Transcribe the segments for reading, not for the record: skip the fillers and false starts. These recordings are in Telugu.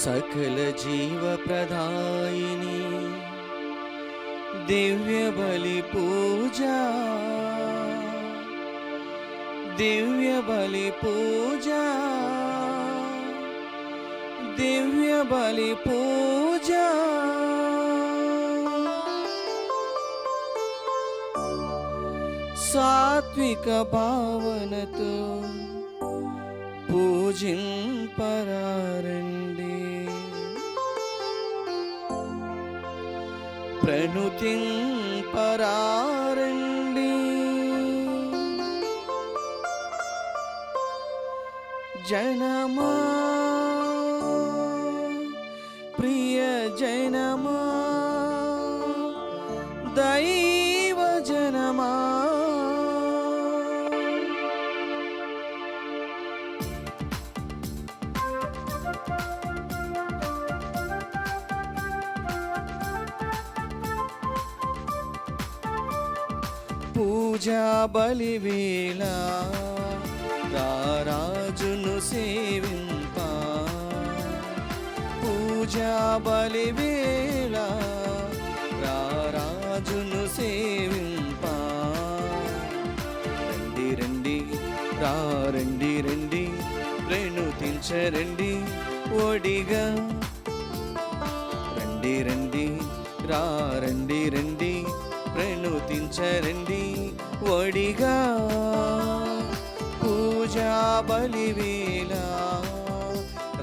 सकल जीव प्रदायिनी दिव्य बलि पूजा, दिव्य बलि पूजा, दिव्य बलि पूजा। सात्विक भावनतो पूजिंపరారండి, ప్రణుతింపరారండి। జనమా, ప్రియ జనమా, దైవ జనమా, పూజా బలి వేళ రారాజును సేవింప, పూజా బలి వేళ రారాజును సేవింప। రండి రండి రండి రండి, ప్రణుతించరండి ఒడిగా। రండి రండి రండి రండి, ప్రణుతించరండి ఒడిగా। పూజా బలి వేళ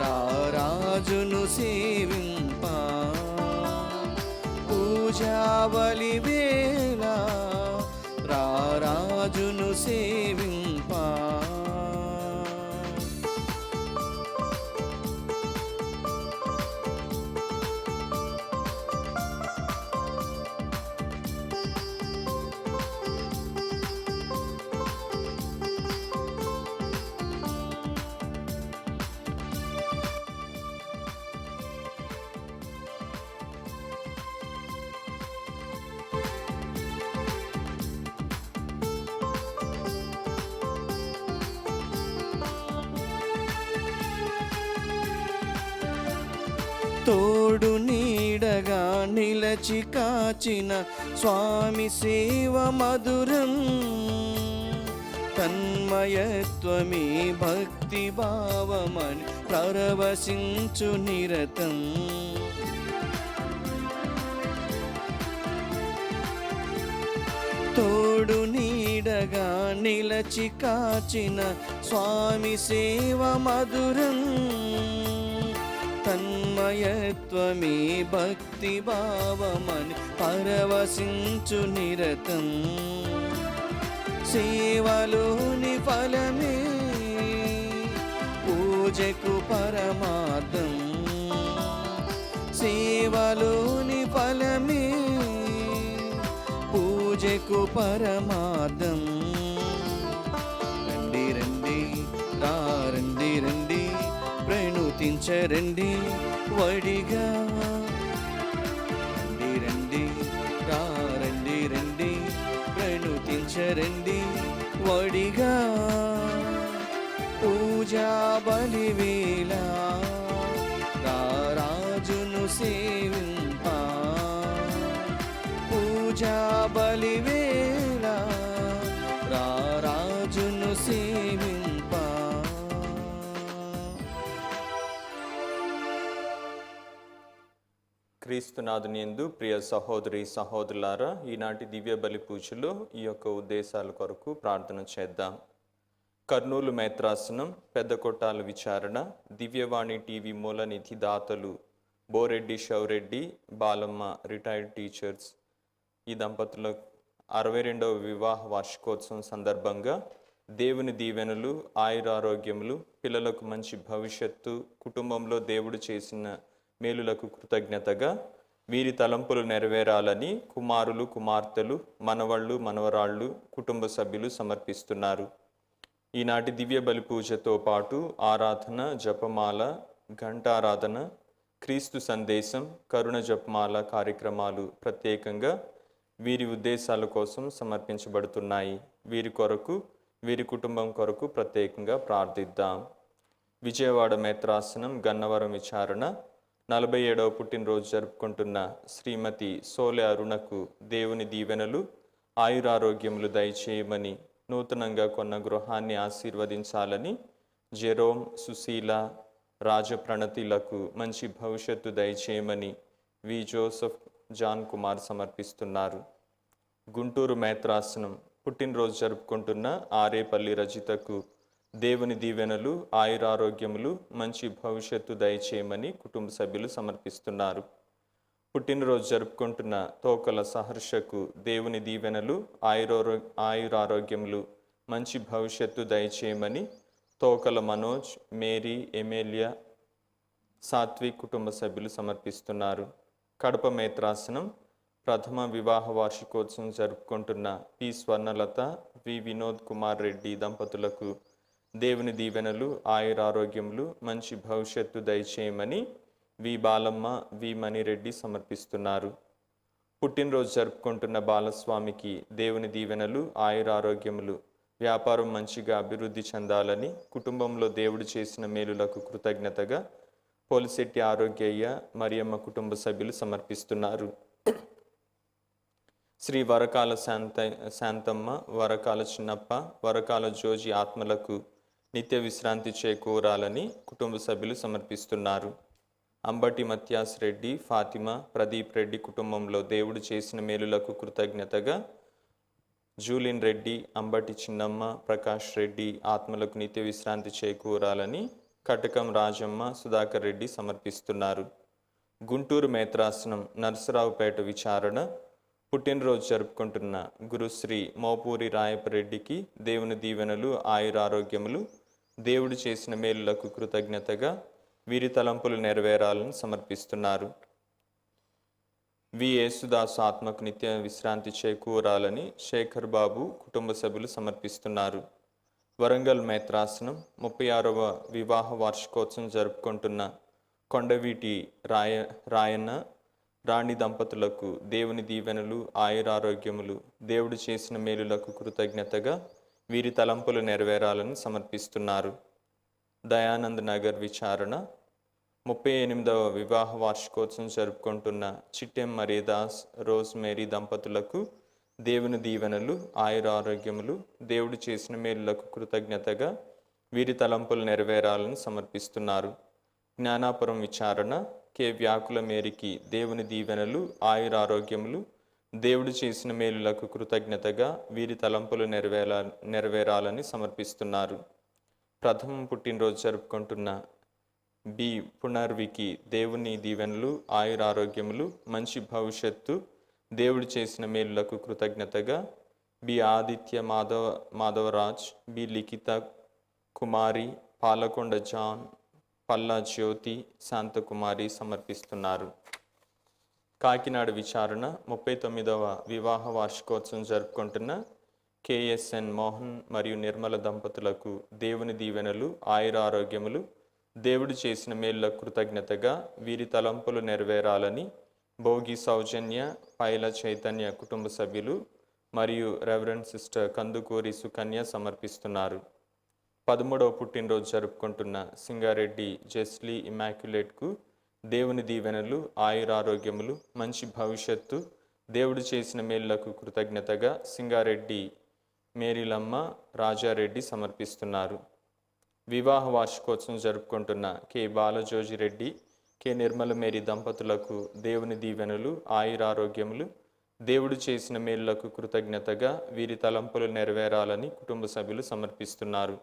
రారాజును సేవింప, పూజా బలి వేళ రారాజును సేవింప। తోడు నీడగా నిలచి కాచిన స్వామి సేవ మధురం, తన్మయత్వమే భక్తి భావమని పరవశించు నిరతం। తోడు నీడగా నిలచి కాచిన స్వామి సేవ మధురం, తన్మయత్వమే భక్తి భావమని పరవశించు నిరతం। సేవలోని ఫలమే పూజకు పరమార్థం, సేవలోని ఫలమే పూజకు పరమార్థం। రండి రండి రండి రండి, ప్రణుతించరండి వడిగా। రండి రండి రండి రండి, ప్రణుతించరండి వడిగా। పూజా బలి వేళ రారాజును సేవింప, పూజా బలి వేళ రారాజును సేవింప। క్రీస్తునాథుని యందు ప్రియ సహోదరి సహోదరులారా, ఈనాటి దివ్య బలి పూజలో ఈ యొక్క ఉద్దేశాల కొరకు ప్రార్థన చేద్దాం. కర్నూలు మేత్రాసనం, పెద్ద కొట్టాల విచారణ, దివ్యవాణి టీవీ మూలనిధి దాతలు బోరెడ్డి షౌరెడ్డి, బాలమ్మ రిటైర్డ్ టీచర్స్ ఈ దంపతుల 62వ వివాహ వార్షికోత్సవం సందర్భంగా దేవుని దీవెనలు, ఆయురారోగ్యములు, పిల్లలకు మంచి భవిష్యత్తు, కుటుంబంలో దేవుడు చేసిన మేలులకు కృతజ్ఞతగా వీరి తలంపులు నెరవేరాలని కుమారులు, కుమార్తెలు, మనవళ్ళు, మనవరాళ్ళు, కుటుంబ సభ్యులు సమర్పిస్తున్నారు. ఈనాటి దివ్య బలి పూజతో పాటు ఆరాధన, జపమాల, ఘంటారాధన, క్రీస్తు సందేశం, కరుణ జపమాల కార్యక్రమాలు ప్రత్యేకంగా వీరి ఉద్దేశాల కోసం సమర్పించబడుతున్నాయి. వీరి కొరకు, వీరి కుటుంబం కొరకు ప్రత్యేకంగా ప్రార్థిద్దాం. విజయవాడ మేత్రాసనం, గన్నవరం విచారణ, 47వ పుట్టినరోజు జరుపుకుంటున్న శ్రీమతి సోలె అరుణకు దేవుని దీవెనలు ఆయురారోగ్యములు దయచేయమని, నూతనంగా కొన్న గృహాన్ని ఆశీర్వదించాలని, జెరోమ్, సుశీల, రాజప్రణతిలకు మంచి భవిష్యత్తు దయచేయమని వి జోసెఫ్ జాన్ కుమార్ సమర్పిస్తున్నారు. గుంటూరు మేత్రాసనం పుట్టినరోజు జరుపుకుంటున్న ఆరేపల్లి రజితకు దేవుని దీవెనలు ఆయురారోగ్యములు మంచి భవిష్యత్తు దయచేయమని కుటుంబ సభ్యులు సమర్పిస్తున్నారు. పుట్టినరోజు జరుపుకుంటున్న తోకల సహర్షకు దేవుని దీవెనలు ఆయురారోగ్యములు మంచి భవిష్యత్తు దయచేయమని తోకల మనోజ్, మేరీ, ఎమేలియా, సాత్విక్ కుటుంబ సభ్యులు సమర్పిస్తున్నారు. కడప మేత్రాసనం ప్రథమ వివాహ వార్షికోత్సవం జరుపుకుంటున్న పి స్వర్ణలత, వి వినోద్ కుమార్ రెడ్డి దంపతులకు దేవుని దీవెనలు ఆయురారోగ్యములు మంచి భవిష్యత్తు దయచేయమని వి బాలమ్మ, వి మణిరెడ్డి సమర్పిస్తున్నారు. పుట్టినరోజు జరుపుకుంటున్న బాలస్వామికి దేవుని దీవెనలు ఆయురారోగ్యములు, వ్యాపారం మంచిగా అభివృద్ధి చెందాలని, కుటుంబంలో దేవుడు చేసిన మేలులకు కృతజ్ఞతగా పోలిశెట్టి ఆరోగ్యయ్య, మరియమ్మ కుటుంబ సభ్యులు సమర్పిస్తున్నారు. శ్రీ వరకాల శాంతమ్మ, వరకాల చిన్నప్ప, వరకాల జోజి ఆత్మలకు నిత్య విశ్రాంతి చేకూరాలని కుటుంబ సభ్యులు సమర్పిస్తున్నారు. అంబటి మత్యాస్ రెడ్డి, ఫాతిమా, ప్రదీప్ రెడ్డి కుటుంబంలో దేవుడు చేసిన మేలులకు కృతజ్ఞతగా జూలిన్ రెడ్డి, అంబటి చిన్నమ్మ, ప్రకాష్ రెడ్డి ఆత్మలకు నిత్య విశ్రాంతి చేకూరాలని కటకం రాజమ్మ, సుధాకర్ రెడ్డి సమర్పిస్తున్నారు. గుంటూరు మేత్రాసనం నరసరావుపేట విచారణ పుట్టినరోజు జరుపుకుంటున్న గురుశ్రీ మోపూరి రాయపరెడ్డికి దేవుని దీవెనలు ఆయురారోగ్యములు, దేవుడు చేసిన మేలులకు కృతజ్ఞతగా వీరి తలంపులు నెరవేరాలని సమర్పిస్తున్నారు. వి యేసుదాసు ఆత్మకు నిత్య విశ్రాంతి చేకూరాలని శేఖర్ బాబు కుటుంబ సభ్యులు సమర్పిస్తున్నారు. వరంగల్ మేత్రాసనం 36వ వివాహ వార్షికోత్సవం జరుపుకుంటున్న కొండవీటి రాయన్న, రాణి దంపతులకు దేవుని దీవెనలు ఆయురారోగ్యములు, దేవుడు చేసిన మేలులకు కృతజ్ఞతగా వీరి తలంపులు నెరవేరాలని సమర్పిస్తున్నారు. దయానంద్ నగర్ విచారణ 38వ వివాహ వార్షికోత్సవం జరుపుకుంటున్న చిట్టెం మరియదాస్, రోజ్ మేరీ దంపతులకు దేవుని దీవెనలు ఆయురారోగ్యములు, దేవుడు చేసిన మేలులకు కృతజ్ఞతగా వీరి తలంపులు నెరవేరాలని సమర్పిస్తున్నారు. జ్ఞానాపురం విచారణ కె వ్యాకుల మేరికి దేవుని దీవెనలు ఆయురారోగ్యములు, దేవుడు చేసిన మేలులకు కృతజ్ఞతగా వీరి తలంపులు నెరవేరాలని సమర్పిస్తున్నారు. ప్రథమ పుట్టినరోజు జరుపుకుంటున్న బి పునర్వికి దేవుని దీవెనలు ఆయురారోగ్యములు మంచి భవిష్యత్తు, దేవుడు చేసిన మేలులకు కృతజ్ఞతగా బి ఆదిత్య మాధవరాజ్, బి లిఖిత కుమారి, పాలకొండ జాన్, పల్లా జ్యోతి, శాంతకుమారి సమర్పిస్తున్నారు. కాకినాడ విచారణ 39వ వివాహ వార్షికోత్సవం జరుపుకుంటున్న కేఎస్ఎన్ మోహన్ మరియు నిర్మల దంపతులకు దేవుని దీవెనలు ఆయురారోగ్యములు, దేవుడు చేసిన మేలులకు కృతజ్ఞతగా వీరి తలంపులు నెరవేరాలని భోగి సౌజన్య, పైల చైతన్య కుటుంబ సభ్యులు మరియు రెవరెండ్ సిస్టర్ కందుకూరి సుకన్య సమర్పిస్తున్నారు. 13వ పుట్టినరోజు జరుపుకుంటున్న సింగారెడ్డి జెస్లీ ఇమాక్యులేట్కు దేవుని దీవెనలు ఆయురారోగ్యములు మంచి భవిష్యత్తు, దేవుడు చేసిన మేలులకు కృతజ్ఞతగా సింగారెడ్డి మేరీలమ్మ, రాజారెడ్డి సమర్పిస్తున్నారు. వివాహ వార్షికోత్సవం జరుపుకుంటున్న కె బాలజోజిరెడ్డి, కె నిర్మల మేరీ దంపతులకు దేవుని దీవెనలు ఆయురారోగ్యములు, దేవుడు చేసిన మేలులకు కృతజ్ఞతగా వీరి తలంపులు నెరవేరాలని కుటుంబ సభ్యులు సమర్పిస్తున్నారు.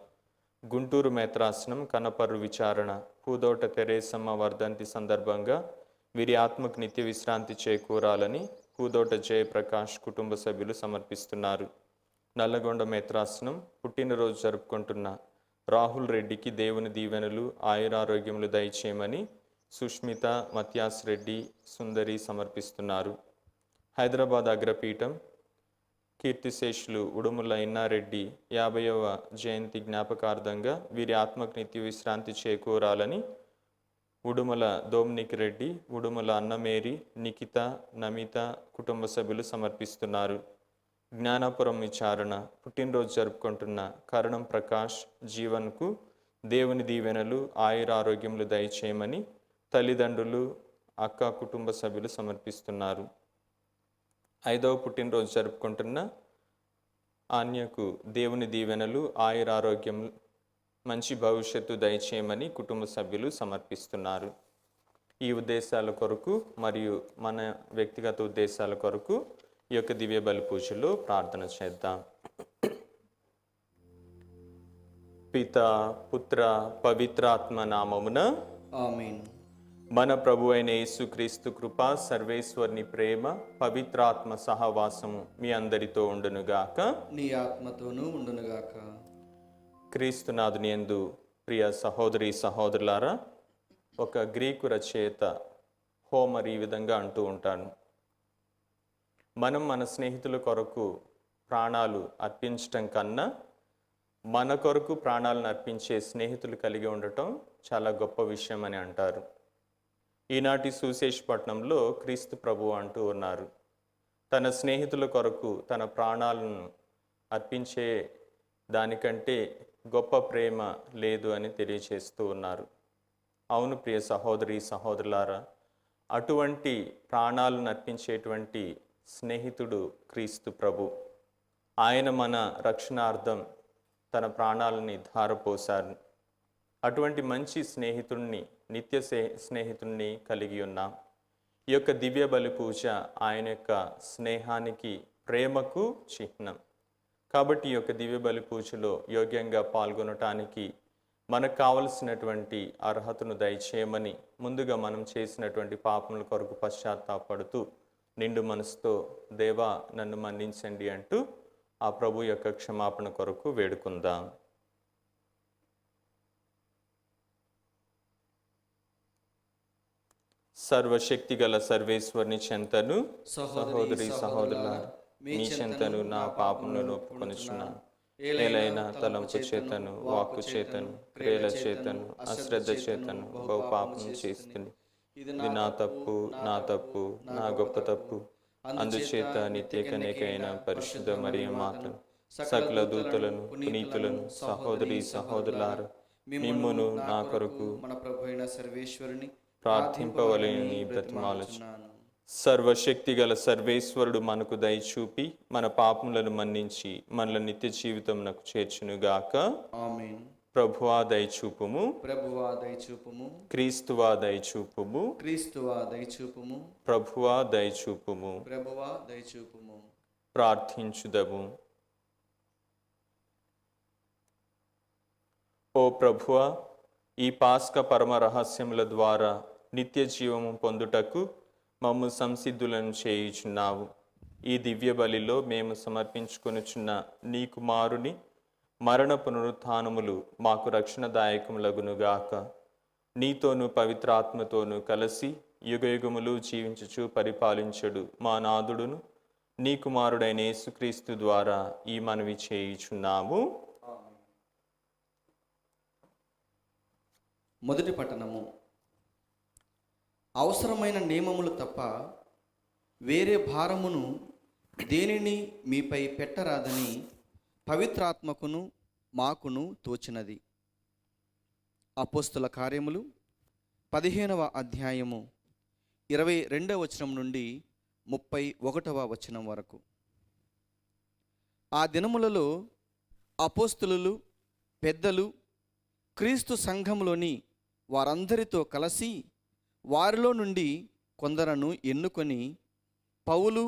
గుంటూరు మేత్రాసనం కనపర్రు విచారణ పూదోట తెరేసమ్మ వర్ధంతి సందర్భంగా వీరి ఆత్మకు నిత్య విశ్రాంతి చేకూరాలని పూదోట జయప్రకాష్ కుటుంబ సభ్యులు సమర్పిస్తున్నారు. నల్లగొండ మేత్రాసనం పుట్టినరోజు జరుపుకుంటున్న రాహుల్ రెడ్డికి దేవుని దీవెనలు ఆయురారోగ్యములు దయచేయమని సుష్మిత, మత్యాస్ రెడ్డి, సుందరి సమర్పిస్తున్నారు. హైదరాబాద్ అగ్రపీఠం కీర్తిశేషులు ఉడుముల ఇన్నారెడ్డి 50వ జయంతి జ్ఞాపకార్థంగా వీరి ఆత్మకు నిత్య విశ్రాంతి చేకూరాలని ఉడుమల దోమ్నిక్ రెడ్డి, ఉడుమల అన్నమేరి, నిఖిత, నమిత కుటుంబ సభ్యులు సమర్పిస్తున్నారు. జ్ఞానాపురం విచారణ పుట్టినరోజు జరుపుకుంటున్న కరణం ప్రకాష్ జీవన్కు దేవుని దీవెనలు ఆయురారోగ్యములు దయచేయమని తల్లిదండ్రులు, అక్క కుటుంబ సభ్యులు సమర్పిస్తున్నారు. 5వ పుట్టినరోజు జరుపుకుంటున్న ఆన్యకు దేవుని దీవెనలు, ఆయురారోగ్యం, మంచి భవిష్యత్తు దయచేయమని కుటుంబ సభ్యులు సమర్పిస్తున్నారు. ఈ ఉద్దేశాల కొరకు మరియు మన వ్యక్తిగత ఉద్దేశాల కొరకు ఈ యొక్క దివ్య బలి పూజలో ప్రార్థన చేద్దాం. పిత, పుత్ర, పవిత్రాత్మ నామమున ఆమేన్. మన ప్రభు అయిన యేసుక్రీస్తు కృప, సర్వేశ్వరుని ప్రేమ, పవిత్రాత్మ సహవాసము మీ అందరితో ఉండునుగాక. నీ ఆత్మతోనూ ఉండునుగాక. క్రీస్తునాథుని యందు ప్రియ సహోదరి సహోదరులారా, ఒక గ్రీకు రచయిత హోమర్ ఈ విధంగా అంటూ ఉంటాను: మనం మన స్నేహితుల కొరకు ప్రాణాలు అర్పించటం కన్నా మన కొరకు ప్రాణాలను అర్పించే స్నేహితులు కలిగి ఉండటం చాలా గొప్ప విషయం అని అంటారు. ఈనాటి సువిశేషపట్నంలో క్రీస్తు ప్రభువు అంటూ ఉన్నారు, తన స్నేహితుల కొరకు తన ప్రాణాలను అర్పించే దానికంటే గొప్ప ప్రేమ లేదు అని తెలియజేస్తూ ఉన్నారు. అవును ప్రియ సహోదరి సహోదరులారా, అటువంటి ప్రాణాలను అర్పించేటువంటి స్నేహితుడు క్రీస్తు ప్రభు. ఆయన మన రక్షణార్థం తన ప్రాణాలని ధారపోశారు. అటువంటి మంచి స్నేహితుణ్ణి, నిత్య స్నేహితుణ్ణి కలిగి ఉన్నాం. ఈ యొక్క దివ్య బలి పూజ ఆయన యొక్క స్నేహానికి, ప్రేమకు చిహ్నం. కాబట్టి ఈ యొక్క దివ్య బలి పూజలో యోగ్యంగా పాల్గొనటానికి మనకు కావలసినటువంటి అర్హతను దయచేయమని ముందుగా మనం చేసినటువంటి పాపముల కొరకు పశ్చాత్తాపడుతూ నిండు మనసుతో దేవా నన్ను మన్నించండి అంటూ ఆ ప్రభు యొక్క క్షమాపణ కొరకు వేడుకుందాం. సర్వశక్తిగల సర్వేశ్వరుని చెంతను సహోదరి సహోదరులారా, మీ చెంతను నా పాపములను ఒప్పుకొనుచున్నాను. ఏలైనా తలంపు చేతను, వాక్కు చేతను, క్రియల చేతను, అశ్రద్ధ చేతను బహు పాపం చేస్తుంది. ఇది నా తప్పు, నా గొప్ప తప్పు. అందుచేత నిత్య కన్యకైన పరిశుద్ధ మరియ మాతను, సకల దూతలను, పునీతులను, సహోదరి సహోదరులారా, మిమ్మును నా కొరకు మన ప్రభు అయిన సర్వేశ్వరుని ప్రార్థింపవలెనని బ్రతిమాలుచున్నాను. సర్వశక్తిగల సర్వేశ్వరుడు మనకు దయచూపి మన పాపములను మన్నించి మనల నిత్య జీవితమునకు చేర్చునుగాక. ఆమేన్. ప్రభువా దయచూపుము, ప్రభువా దయచూపుము, క్రీస్తువా దయచూపుము, క్రీస్తువా దయచూపుము, ప్రభువా దయచూపుము. ప్రభువా దయచూపుము. ప్రార్థించుదము. ఓ ప్రభువా, ఈ పాస్క పరమ రహస్యముల ద్వారా నిత్య జీవము పొందుటకు మమ్ము సంసిద్ధులను చేయుచున్నావు. ఈ దివ్య బలిలో మేము సమర్పించుకొనుచున్న నీ కుమారుని మరణ పునరుత్థానములు మాకు రక్షణదాయకములగునుగాక. నీతోనూ పవిత్రాత్మతోనూ కలిసి యుగయుగములు జీవించుచు పరిపాలించుడు మా నాథుడును నీ కుమారుడైన యేసుక్రీస్తు ద్వారా ఈ మనవి చేయుచున్నాము. మొదటి పట్టణము. అవసరమైన నియమములు తప్ప వేరే భారమును దేనిని మీపై పెట్టరాదని పవిత్రాత్మకును మాకును తోచినది. అపోస్తుల కార్యములు 15వ అధ్యాయము 22వ వచనం నుండి 31వ వచనం వరకు. ఆ దినములలో అపోస్తులు, పెద్దలు క్రీస్తు సంఘములోని వారందరితో కలిసి వారిలో నుండి కొందరను ఎన్నుకొని పౌలు,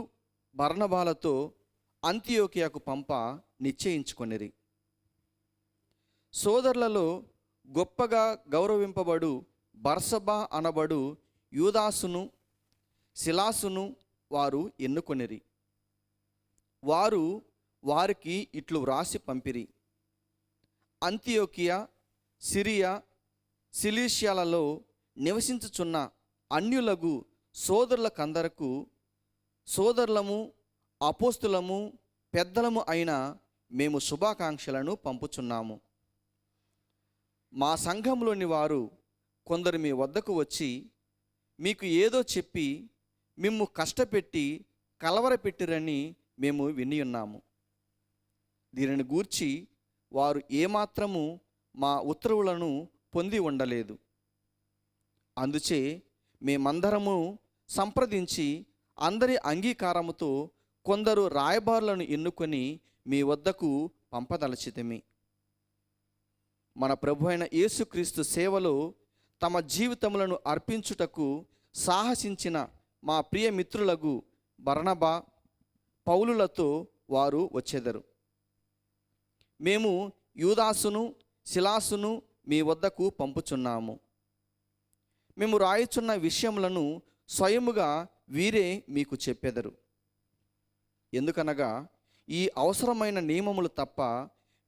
బర్నబాలతో అంతియోకియాకు పంప నిశ్చయించుకొనిరి. సోదరులలో గొప్పగా గౌరవింపబడు బర్సబా అనబడు యూదాసును, సిలాసును వారు ఎన్నుకొనిరి. వారు వారికి ఇట్లు వ్రాసి పంపిరి: అంతియోకియా, సిరియా, సిలీషియాలలో నివసించుచున్న అన్యులగు సోదరులకందరకు సోదరులము, అపోస్తులము, పెద్దలము అయిన మేము శుభాకాంక్షలను పంపుచున్నాము. మా సంఘంలోని వారు కొందరు మీ వద్దకు వచ్చి మీకు ఏదో చెప్పి మిమ్ము కష్టపెట్టి కలవరపెట్టిరని మేము వినియున్నాము. దీనిని గూర్చి వారు ఏమాత్రము మా ఉత్తర్వులను పొంది ఉండలేదు. అందుచే మేమందరము సంప్రదించి అందరి అంగీకారముతో కొందరు రాయబారులను ఎన్నుకొని మీ వద్దకు పంపదలచితిమి. మన ప్రభు అయిన యేసుక్రీస్తు సేవలో తమ జీవితములను అర్పించుటకు సాహసించిన మా ప్రియ మిత్రులకు బర్నబా, పౌలులతో వారు వచ్చెదరు. మేము యూదాసును, సిలాసును మీ వద్దకు పంపుచున్నాము. మేము రాయుచున్న విషయములను స్వయముగా వీరే మీకు చెప్పెదరు. ఎందుకనగా ఈ అవసరమైన నియమములు తప్ప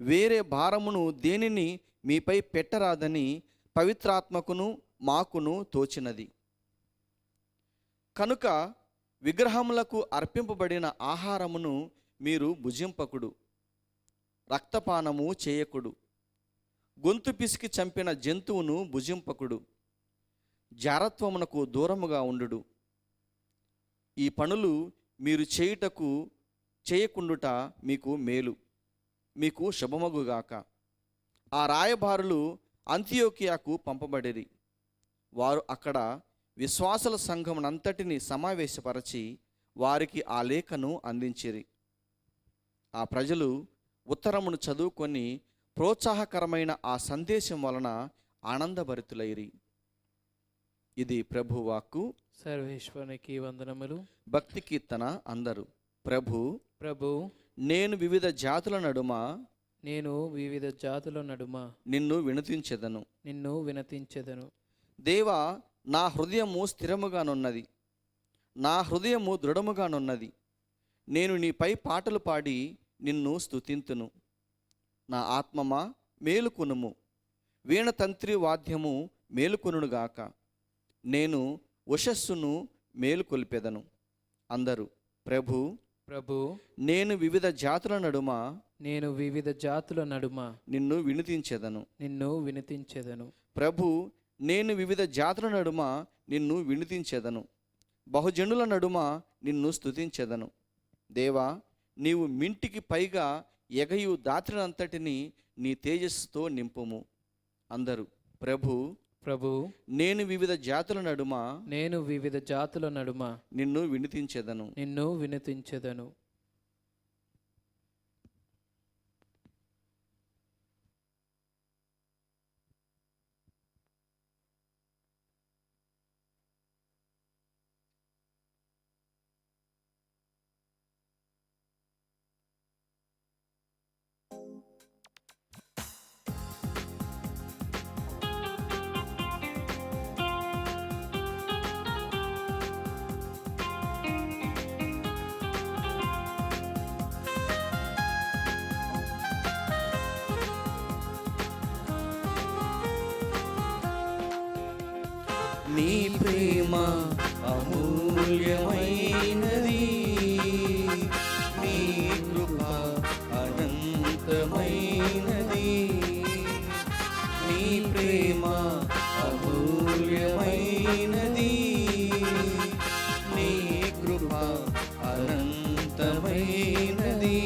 వేరే భారమును దేనిని మీపై పెట్టరాదని పవిత్రాత్మకును మాకును తోచినది. కనుక విగ్రహములకు అర్పింపబడిన ఆహారమును మీరు భుజింపకుడు, రక్తపానము చేయకుడు, గొంతు పిసికి చంపిన జంతువును భుజింపకుడు, జారత్వమునకు దూరముగా ఉండుడు. ఈ పనులు మీరు చేయకుండుట మీకు మేలు, మీకు శుభమగుగాక. ఆ రాయబారులు అంతియోకియాకు పంపబడిరి. వారు అక్కడ విశ్వాసుల సంఘమునంతటిని సమావేశపరచి వారికి ఆ లేఖను అందించిరి. ఆ ప్రజలు ఉత్తరమును చదువుకొని ప్రోత్సాహకరమైన ఆ సందేశం వలన ఆనందభరితులైరి. ఇది ప్రభువాక్కు. సర్వేశ్వరునికి వందనములు. భక్తి కీర్తన అందరూ. ప్రభు నేను వివిధ జాతుల నడుమ వివిధ జాతుల నడుమ నిన్ను వినతించెదను. దేవా, నా హృదయము స్థిరముగానున్నది, నా హృదయము దృఢముగానున్నది. నేను నీపై పాటలు పాడి నిన్ను స్తుతింతును. నా ఆత్మమా మేలుకొనుము, వీణతంత్రి వాద్యము మేలుకొనుగాక. నేను ఉషస్సును మేలుకొల్పెదను. అందరూ. ప్రభు నేను వివిధ జాతుల నడుమ నిన్ను వినితించెదను. ప్రభు నేను వివిధ జాతుల నడుమ నిన్ను వినితించెదను. బహుజనుల నడుమ నిన్ను స్తుతించెదను. దేవా, నీవు మింటికి పైగా ఎగయు దాత్రినంతటిని నీ తేజస్సుతో నింపుము. అందరూ. ప్రభు నేను వివిధ జాతుల నడుమ నిన్ను వినితించెదను. నీ ప్రేమ అమూల్యమైనది, నీ కృప అనంతమైనది. నీ ప్రేమ అమూల్యమైనది, నీ కృప అనంతమైనది.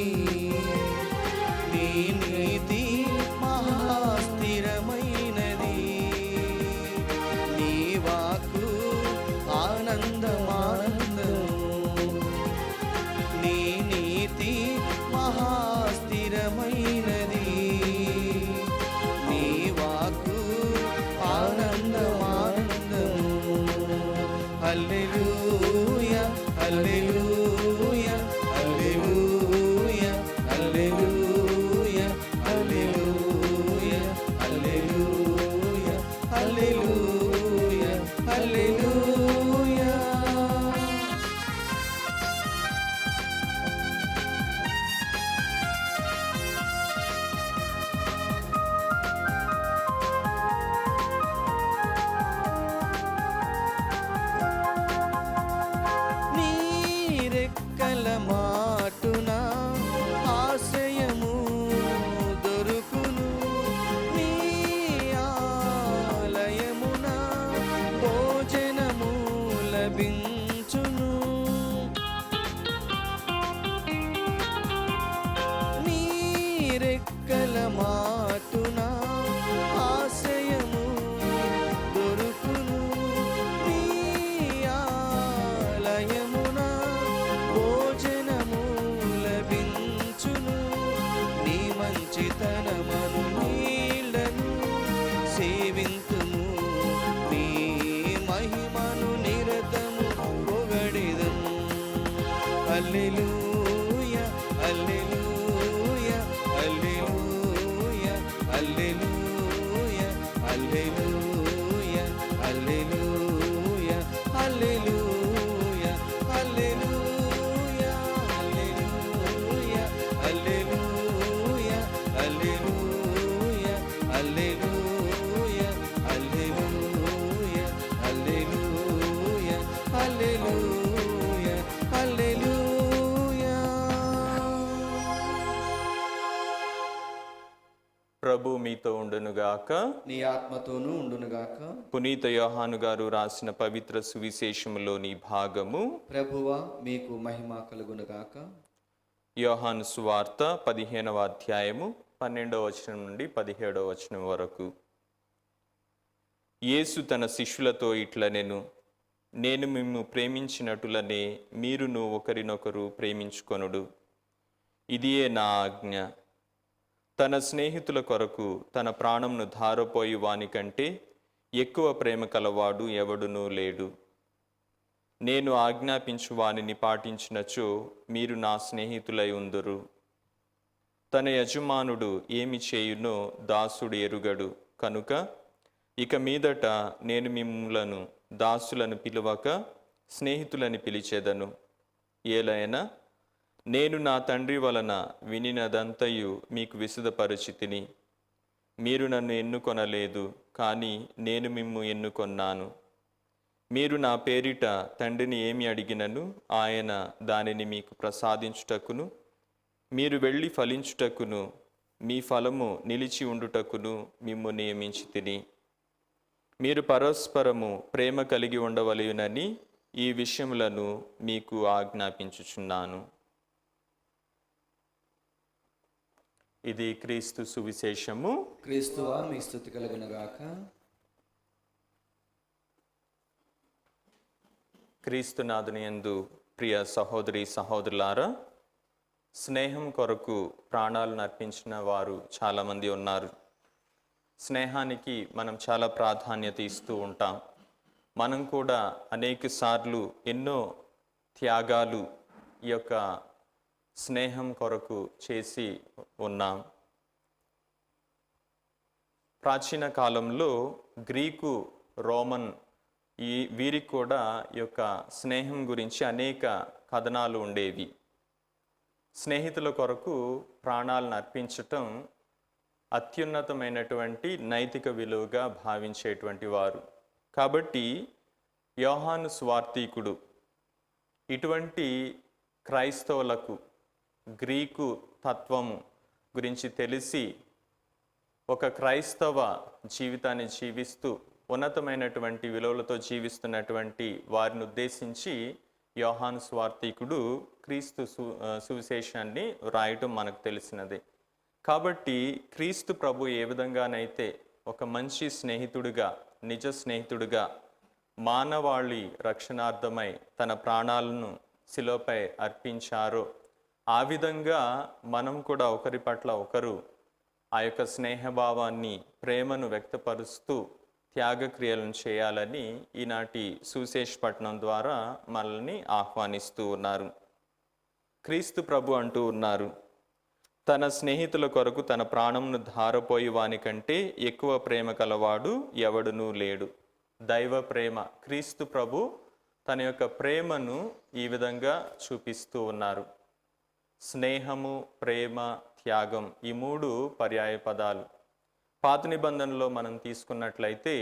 నీ నీతి మహాస్థిరమైనది, నీ వాక్కు ఆనందమానందము. నీ నీతి మహాస్థిరమైనది, నీ వాక్కు ఆనందమానందము. హల్లెలూయా హల్లెలూయా హల్లెలూయా హల్లెలూయా హల్లెలూయా హల్లెలూయా హల్లెలూయా హల్లెలూయా. నీ రెక్కల మాటున ఆశ్రయము దొరుకును, నీ ఆలయమున భోజనము లభించును. నీ రెక్కల మాటున ఆశ్రయము దొరుకును, నీ మంచితనమను నీళ్లను సేవింతుము, నీ మహిమను నిరతము పొగడెదము. హల్లెలూయా హల్లెలూయా హల్లెలూయా హల్లెలూయా హల్లెలూయా హల్లెలూయా హల్లెలూయా హల్లెలూయా హల్లెలూయా హల్లెలూయా హల్లెలూయా హల్లెలూయా హల్లెలూయా హల్లెలూయా హల్లెలూయా హల్లెలూయా. ప్రభు మీతో ఉండునుగాక. నీ ఆత్మతోనూ ఉండునుగాక. పునీత యోహాను గారు రాసిన పవిత్ర సువిశేషములోని భాగము. ప్రభువా మీకు మహిమ కలుగునుగాక. యోహాను సువార్త 15వ అధ్యాయము 12వ వచనం నుండి 17వ వచనం వరకు. యేసు తన శిష్యులతో ఇట్లనెను, నేను మిమ్ము ప్రేమించినటులనే మీరును ఒకరినొకరు ప్రేమించుకొనుడు. ఇదియే నా ఆజ్ఞ. తన స్నేహితుల కొరకు తన ప్రాణంను ధారపోయి వానికంటే ఎక్కువ ప్రేమ కలవాడు ఎవడునూ లేడు. నేను ఆజ్ఞాపించు వానిని పాటించినచో మీరు నా స్నేహితులై ఉందురు. తన యజమానుడు ఏమి చేయునో దాసుడు ఎరుగడు. కనుక ఇక మీదట నేను మిమ్ములను దాసులను పిలువక స్నేహితులని పిలిచెదను. ఏలైనా నేను నా తండ్రి వలన వినినదంతయు మీకు విశదపరచితిని. మీరు నన్ను ఎన్నుకొనలేదు, కానీ నేను మిమ్ము ఎన్నుకొన్నాను. మీరు నా పేరిట తండ్రిని ఏమి అడిగినను ఆయన దానిని మీకు ప్రసాదించుటకును, మీరు వెళ్ళి ఫలించుటకును, మీ ఫలము నిలిచి ఉండుటకును మిమ్ము నియమించితిని. మీరు పరస్పరము ప్రేమ కలిగి ఉండవలెనని ఈ విషయములను మీకు ఆజ్ఞాపించుచున్నాను. ఇది క్రీస్తు సువిశేషము. క్రీస్తువా మీ స్తుతి కలుగునుగాక. క్రీస్తునాథుని యందు ప్రియ సహోదరి సహోదరులారా, స్నేహం కొరకు ప్రాణాలను అర్పించిన వారు చాలామంది ఉన్నారు. స్నేహానికి మనం చాలా ప్రాధాన్యత ఇస్తూ ఉంటాం. మనం కూడా అనేక సార్లు ఎన్నో త్యాగాలు ఈ యొక్క స్నేహం కొరకు చేసి ఉన్నాం. ప్రాచీన కాలంలో గ్రీకు, రోమన్ వీరికి కూడా ఈ యొక్క స్నేహం గురించి అనేక కథనాలు ఉండేవి. స్నేహితుల కొరకు ప్రాణాలను అర్పించటం అత్యున్నతమైనటువంటి నైతిక విలువగా భావించేటువంటి వారు. కాబట్టి యోహాను స్వార్థికుడు ఇటువంటి క్రైస్తవులకు గ్రీకు తత్వము గురించి తెలిసి ఒక క్రైస్తవ జీవితాన్ని జీవిస్తూ ఉన్నతమైనటువంటి విలువలతో జీవిస్తున్నటువంటి వారిని ఉద్దేశించి యోహాను స్వార్థికుడు క్రీస్తు సువిశేషాన్ని వ్రాయటం మనకు తెలిసినదే. కాబట్టి క్రీస్తు ప్రభు ఏ విధంగానైతే ఒక మంచి స్నేహితుడిగా, నిజ స్నేహితుడిగా మానవాళి రక్షణార్థమై తన ప్రాణాలను శిలువపై అర్పించారో, ఆ విధంగా మనం కూడా ఒకరి పట్ల ఒకరు ఆ యొక్క స్నేహభావాన్ని, ప్రేమను వ్యక్తపరుస్తూ త్యాగక్రియలను చేయాలని ఈనాటి సువిశేషపట్నం ద్వారా మనల్ని ఆహ్వానిస్తూ ఉన్నారు. క్రీస్తు ప్రభు అంటూ ఉన్నారు, తన స్నేహితుల కొరకు తన ప్రాణంను ధారపోయి వానికంటే ఎక్కువ ప్రేమ కలవాడు ఎవడునూ లేడు. దైవ ప్రేమ. క్రీస్తు ప్రభు తన యొక్క ప్రేమను ఈ విధంగా చూపిస్తూ ఉన్నారు. స్నేహము, ప్రేమ, త్యాగం, ఈ మూడు పర్యాయ పదాలు. పాత నిబంధనలో మనం తీసుకున్నట్లయితే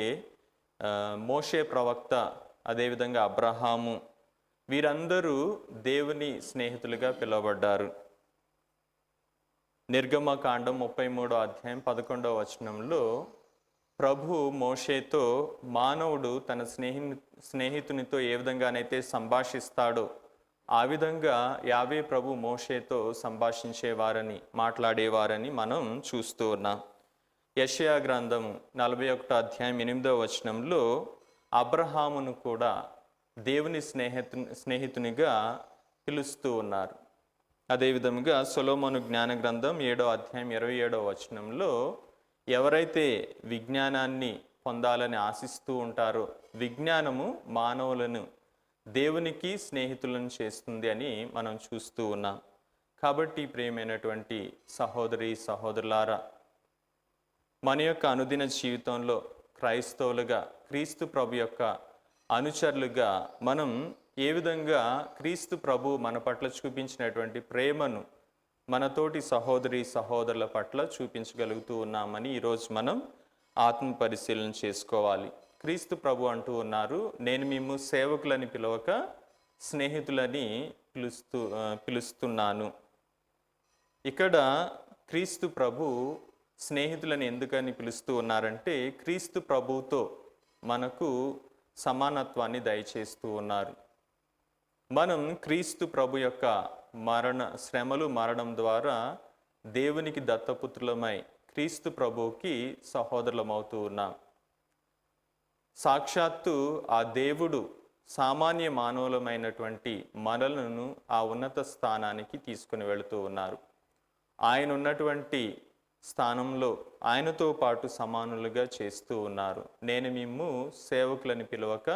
మోషే ప్రవక్త, అదేవిధంగా అబ్రహాము, వీరందరూ దేవుని స్నేహితులుగా పిలువబడ్డారు. నిర్గమకాండం 33వ అధ్యాయం 11వ వచనంలో ప్రభు మోషేతో మానవుడు తన స్నేహితునితో ఏ విధంగానైతే సంభాషిస్తాడో ఆ విధంగా యావే ప్రభు మోషేతో సంభాషించేవారని, మాట్లాడేవారని మనం చూస్తూ ఉన్నాం. యెషయా గ్రంథం 41వ అధ్యాయం 8వ వచనంలో అబ్రహామును కూడా దేవుని స్నేహితునిగా పిలుస్తూ ఉన్నారు. అదేవిధంగా సొలొమోను జ్ఞాన గ్రంథం 7వ అధ్యాయం 27వ వచనంలో ఎవరైతే విజ్ఞానాన్ని పొందాలని ఆశిస్తూ ఉంటారో విజ్ఞానము మానవులను దేవునికి స్నేహితులను చేస్తుంది అని మనం చూస్తూ ఉన్నాం. కాబట్టి ప్రియమైనటువంటి సహోదరి సహోదరులారా, మన యొక్క అనుదిన జీవితంలో క్రైస్తవులుగా క్రీస్తు ప్రభు యొక్క అనుచరులుగా మనం ఏ విధంగా క్రీస్తు ప్రభు మన పట్ల చూపించినటువంటి ప్రేమను మనతోటి సహోదరి సహోదరుల పట్ల చూపించగలుగుతూ ఉన్నామని ఈరోజు మనం ఆత్మ పరిశీలన చేసుకోవాలి. క్రీస్తు ప్రభు అంటూ ఉన్నారు, నేను మేము సేవకులని పిలవక స్నేహితులని పిలుస్తున్నాను. ఇక్కడ క్రీస్తు ప్రభు స్నేహితులని ఎందుకని పిలుస్తూ ఉన్నారంటే క్రీస్తు ప్రభువుతో మనకు సమానత్వాన్ని దయచేస్తూ ఉన్నారు. మనం క్రీస్తు ప్రభు యొక్క శ్రమలు మరణం ద్వారా దేవునికి దత్తపుత్రులమై క్రీస్తు ప్రభువుకి సహోదరులమవుతూ ఉన్నాం. సాక్షాత్తు ఆ దేవుడు సామాన్య మానవులమైనటువంటి మనలను ఆ ఉన్నత స్థానానికి తీసుకుని వెళుతూ ఉన్నారు. ఆయన ఉన్నటువంటి స్థానంలో ఆయనతో పాటు సమానులుగా చేస్తూ ఉన్నారు. నేను మిమ్ము సేవకులని పిలవక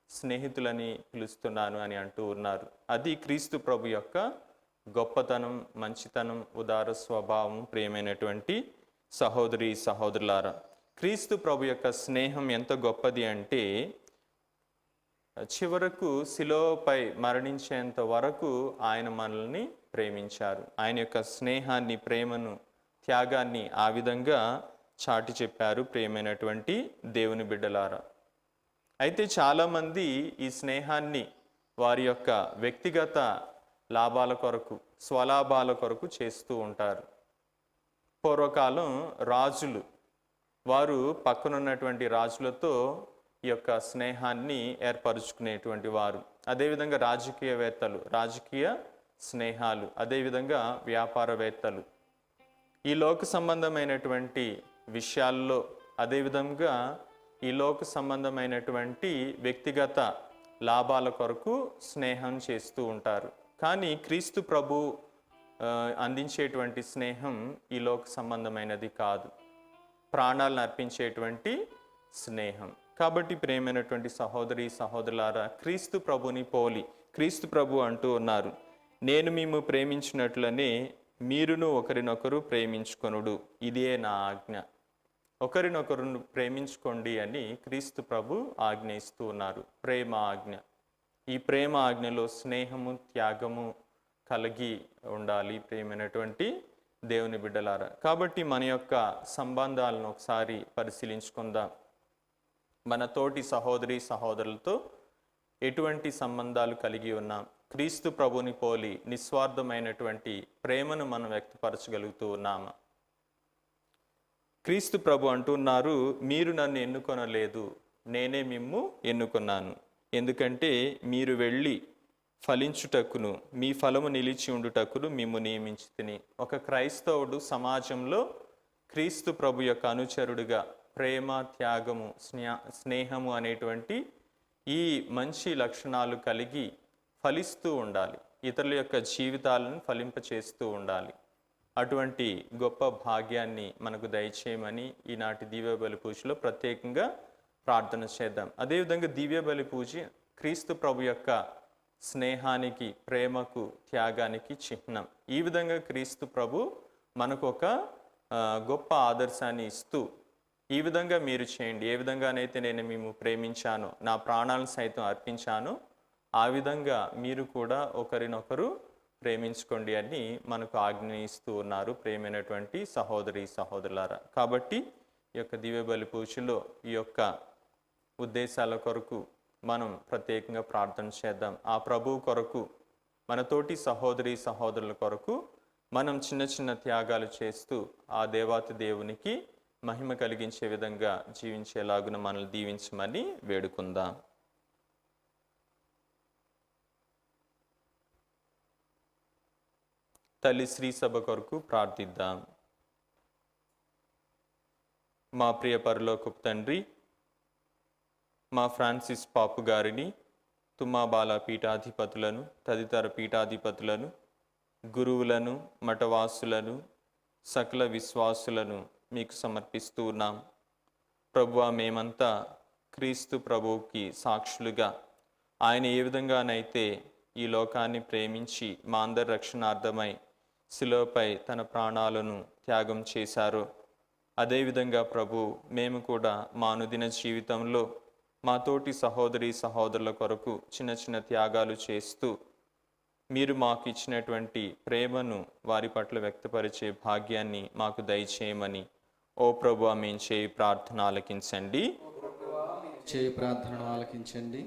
స్నేహితులని పిలుస్తున్నాను అని అంటూ ఉన్నారు. అది క్రీస్తు ప్రభు యొక్క గొప్పతనం, మంచితనం, ఉదార స్వభావం. ప్రియమైనటువంటి సహోదరి సహోదరులారా, క్రీస్తు ప్రభు యొక్క స్నేహం ఎంత గొప్పది అంటే చివరకు శిలువపై మరణించేంత వరకు ఆయన మనల్ని ప్రేమించారు. ఆయన యొక్క స్నేహాన్ని, ప్రేమను, త్యాగాన్ని ఆ విధంగా చాటి చెప్పారు. ప్రియమైనటువంటి దేవుని బిడ్డలారా, అయితే చాలామంది ఈ స్నేహాన్ని వారి యొక్క వ్యక్తిగత లాభాల కొరకు, స్వలాభాల కొరకు చేస్తూ ఉంటారు. పూర్వకాలం రాజులు వారు పక్కనున్నటువంటి రాజులతో ఈ యొక్క స్నేహాన్ని ఏర్పరుచుకునేటువంటి వారు. అదేవిధంగా రాజకీయవేత్తలు, రాజకీయ స్నేహాలు, అదేవిధంగా వ్యాపారవేత్తలు ఈ లోక సంబంధమైనటువంటి విషయాల్లో, అదేవిధంగా ఈ లోక సంబంధమైనటువంటి వ్యక్తిగత లాభాల కొరకు స్నేహం చేస్తూ ఉంటారు. కానీ క్రీస్తు ప్రభు అందించేటువంటి స్నేహం ఈ లోక సంబంధమైనది కాదు, ప్రాణాలను అర్పించేటువంటి స్నేహం. కాబట్టి ప్రేమైనటువంటి సహోదరి సహోదరులారా, క్రీస్తు ప్రభుని పోలి క్రీస్తు ప్రభు అంటూ ఉన్నారు, నేను మేము ప్రేమించినట్లనే మీరును ఒకరినొకరు ప్రేమించుకొనుడు, ఇదే నా ఆజ్ఞ. ఒకరినొకరు ప్రేమించుకోండి అని క్రీస్తు ప్రభు ఆజ్ఞ ఇస్తూ ఉన్నారు. ప్రేమ ఆజ్ఞ. ఈ ప్రేమ ఆజ్ఞలో స్నేహము, త్యాగము కలిగి ఉండాలి. ప్రేమైనటువంటి దేవుని బిడ్డలారా, కాబట్టి మన యొక్క సంబంధాలను ఒకసారి పరిశీలించుకుందాం. మన తోటి సహోదరి సహోదరులతో ఎటువంటి సంబంధాలు కలిగి ఉన్నాం? క్రీస్తు ప్రభుని పోలి నిస్వార్థమైనటువంటి ప్రేమను మనం వ్యక్తపరచగలుగుతూ ఉన్నామా? క్రీస్తు ప్రభు అంటున్నారు, మీరు నన్ను ఎన్నుకొనలేదు, నేనే మిమ్ము ఎన్నుకున్నాను. ఎందుకంటే మీరు వెళ్ళి ఫలించుటకును మీ ఫలము నిలిచి ఉండుటకును మిమ్ము నియమించితిని. ఒక క్రైస్తవుడు సమాజంలో క్రీస్తు ప్రభు యొక్క అనుచరుడుగా ప్రేమ, త్యాగము, స్నేహము అనేటువంటి ఈ మంచి లక్షణాలు కలిగి ఫలిస్తూ ఉండాలి. ఇతరుల యొక్క జీవితాలను ఫలింపచేస్తూ ఉండాలి. అటువంటి గొప్ప భాగ్యాన్ని మనకు దయచేయమని ఈనాటి దివ్య బలి పూజలో ప్రత్యేకంగా ప్రార్థన చేద్దాం. అదేవిధంగా దివ్య బలి పూజ క్రీస్తు ప్రభు యొక్క స్నేహానికి, ప్రేమకు, త్యాగానికి చిహ్నం. ఈ విధంగా క్రీస్తు ప్రభు మనకు ఒక గొప్ప ఆదర్శాన్ని ఇస్తూ, ఈ విధంగా మీరు చేయండి, ఏ విధంగానైతే నేను మేము ప్రేమించానో, నా ప్రాణాలను సైతం అర్పించానో, ఆ విధంగా మీరు కూడా ఒకరినొకరు ప్రేమించుకోండి అని మనకు ఆజ్ఞ ఇస్తూ ఉన్నారు. ప్రేమైనటువంటి సహోదరి సహోదరులారా, కాబట్టి ఈ యొక్క దివ్య బలి పూజలో ఈ యొక్క ఉద్దేశాల కొరకు మనం ప్రత్యేకంగా ప్రార్థన చేద్దాం. ఆ ప్రభువు కొరకు, మనతోటి సహోదరి సహోదరుల కొరకు మనం చిన్న చిన్న త్యాగాలు చేస్తూ ఆ దేవాతి దేవునికి మహిమ కలిగించే విధంగా జీవించేలాగున మనల్ని దీవించమని వేడుకుందాం. తల్లి శ్రీ సభ కొరకు ప్రార్థిద్దాం. మా ప్రియ పరలోకపు తండ్రి, మా ఫ్రాన్సిస్ పాపు గారిని, తుమ్మాబాల పీఠాధిపతులను, తదితర పీఠాధిపతులను, గురువులను, మఠవాసులను, సకల విశ్వాసులను మీకు సమర్పిస్తూ ఉన్నాం. ప్రభువా, మేమంతా క్రీస్తు ప్రభువుకి సాక్షులుగా ఆయన ఏ విధంగానైతే ఈ లోకాన్ని ప్రేమించి మా అందరి రక్షణార్థమై శిలువపై తన ప్రాణాలను త్యాగం చేశారో అదేవిధంగా ప్రభు, మేము కూడా మా అనుదిన జీవితంలో మా తోటి సహోదరి సహోదరుల కొరకు చిన్న చిన్న త్యాగాలు చేస్తూ మీరు మాకు ఇచ్చినటువంటి ప్రేమను వారి పట్ల వ్యక్తపరిచే భాగ్యాన్ని మాకు దయచేయమని ఓ ప్రభువా మేము చేయి ప్రార్థన ఆలకించండి. చేయి ప్రార్థనను ఆలకించండి.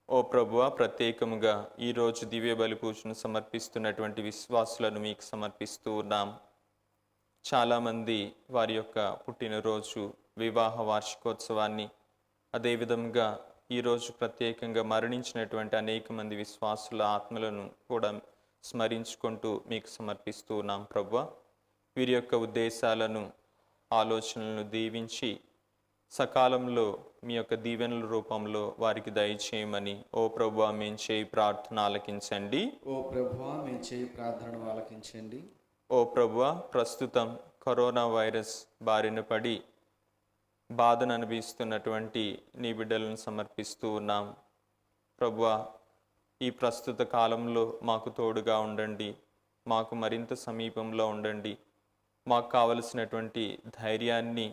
ఓ ప్రభువా, ప్రత్యేకముగా ఈరోజు దివ్య బలి పూజను సమర్పిస్తున్నటువంటి విశ్వాసులను మీకు సమర్పిస్తూ ఉన్నాం. చాలామంది వారి యొక్క పుట్టినరోజు, వివాహ వార్షికోత్సవాన్ని, అదేవిధంగా ఈరోజు ప్రత్యేకంగా మరణించినటువంటి అనేక మంది విశ్వాసుల ఆత్మలను కూడా స్మరించుకుంటూ మీకు సమర్పిస్తూ ఉన్నాం. ప్రభువా, వీరి యొక్క ఉద్దేశాలను, ఆలోచనలను దీవించి సకాలంలో మీ యొక్క దీవెనల రూపంలో వారికి దయచేయమని ఓ ప్రభువా మేము చేయి ప్రార్థన ఆలకించండి. ఓ ప్రభువా, మేము చేయి ప్రార్థనను ఆలకించండి. ఓ ప్రభువా, ప్రస్తుతం కరోనా వైరస్ బారిన పడి బాధను అనుభవిస్తున్నటువంటి నీ బిడ్డలను సమర్పిస్తూ ఉన్నాం. ప్రభువా, ఈ ప్రస్తుత కాలంలో మాకు తోడుగా ఉండండి, మాకు మరింత సమీపంలో ఉండండి, మాకు కావలసినటువంటి ధైర్యాన్ని,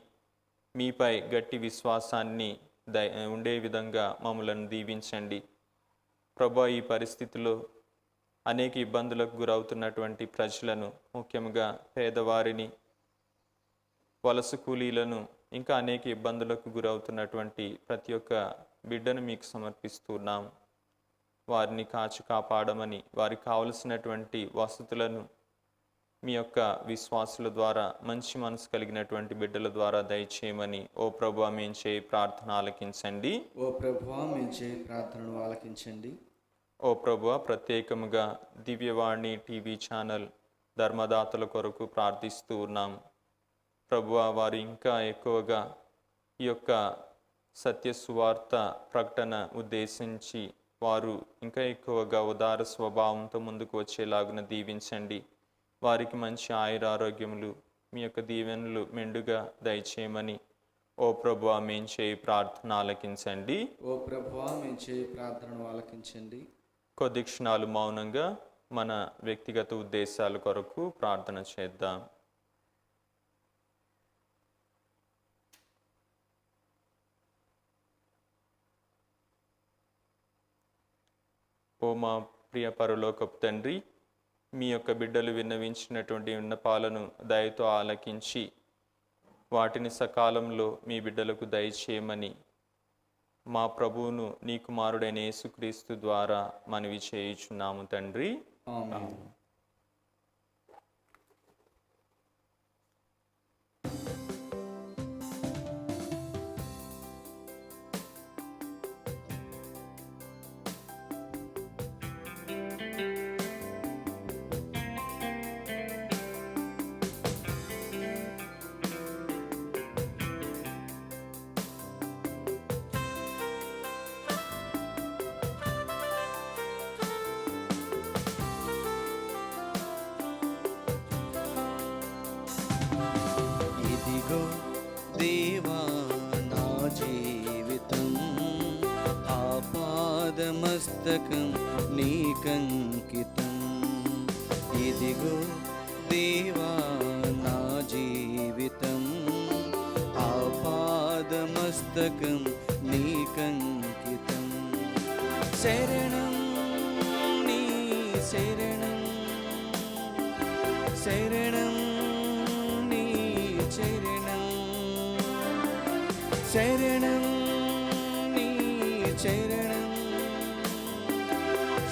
మీపై గట్టి విశ్వాసాన్ని ఉండే విధంగా మమ్మలను దీవించండి. ప్రభువా, ఈ పరిస్థితిలో అనేక ఇబ్బందులకు గురవుతున్నటువంటి ప్రజలను, ముఖ్యంగా పేదవారిని, వలస కూలీలను, ఇంకా అనేక ఇబ్బందులకు గురవుతున్నటువంటి ప్రతి ఒక్క బిడ్డను మీకు సమర్పిస్తున్నాం. వారిని కాచి కాపాడమని, వారికి కావలసినటువంటి వసతులను మీ యొక్క విశ్వాసుల ద్వారా, మంచి మనసు కలిగినటువంటి బిడ్డల ద్వారా దయచేయమని ఓ ప్రభువా మేము చేయి ప్రార్థన ఆలకించండి. ఓ ప్రభువా, మేము చేయి ప్రార్థనను ఆలకించండి. ఓ ప్రభువా, ప్రత్యేకముగా దివ్యవాణి టీవీ ఛానల్ ధర్మదాతల కొరకు ప్రార్థిస్తూ ఉన్నాం. ప్రభువా, వారు ఇంకా ఎక్కువగా ఈ యొక్క సత్య సువార్త ప్రకటన ఉద్దేశించి వారు ఇంకా ఎక్కువగా ఉదార స్వభావంతో ముందుకు వచ్చేలాగున దీవించండి. వారికి మంచి ఆయురారోగ్యములు, మీ యొక్క దీవెనలు మెండుగా దయచేయమని ఓ ప్రభువా మేము చేయి ప్రార్థన ఆలకించండి. ఓ ప్రభువా, మేము చేయి ప్రార్థనను ఆలకించండి. కొద్ది క్షణాలు మౌనంగా మన వ్యక్తిగత ఉద్దేశాల కొరకు ప్రార్థన చేద్దాం. ఓ మా ప్రియ పరలోకపు తండ్రి, మీ యొక్క బిడ్డలు విన్నవించినటువంటి విన్నపాలను దయతో ఆలకించి వాటిని సకాలంలో మీ బిడ్డలకు దయచేయమని మా ప్రభువును నీ కుమారుడైన యేసుక్రీస్తు ద్వారా మనవి చేయుచున్నాము తండ్రి. ఆమేన్. ఇదిగో దేవా నా జీవితం, ఆపాదమస్తకం నీకంకితం. ఇదిగో దేవా నా జీవితం, ఆపాదమస్తకం నీకంకితం. శరణం నీ శరణం, శరణం నీ చరణం, శరణం నీ చరణం,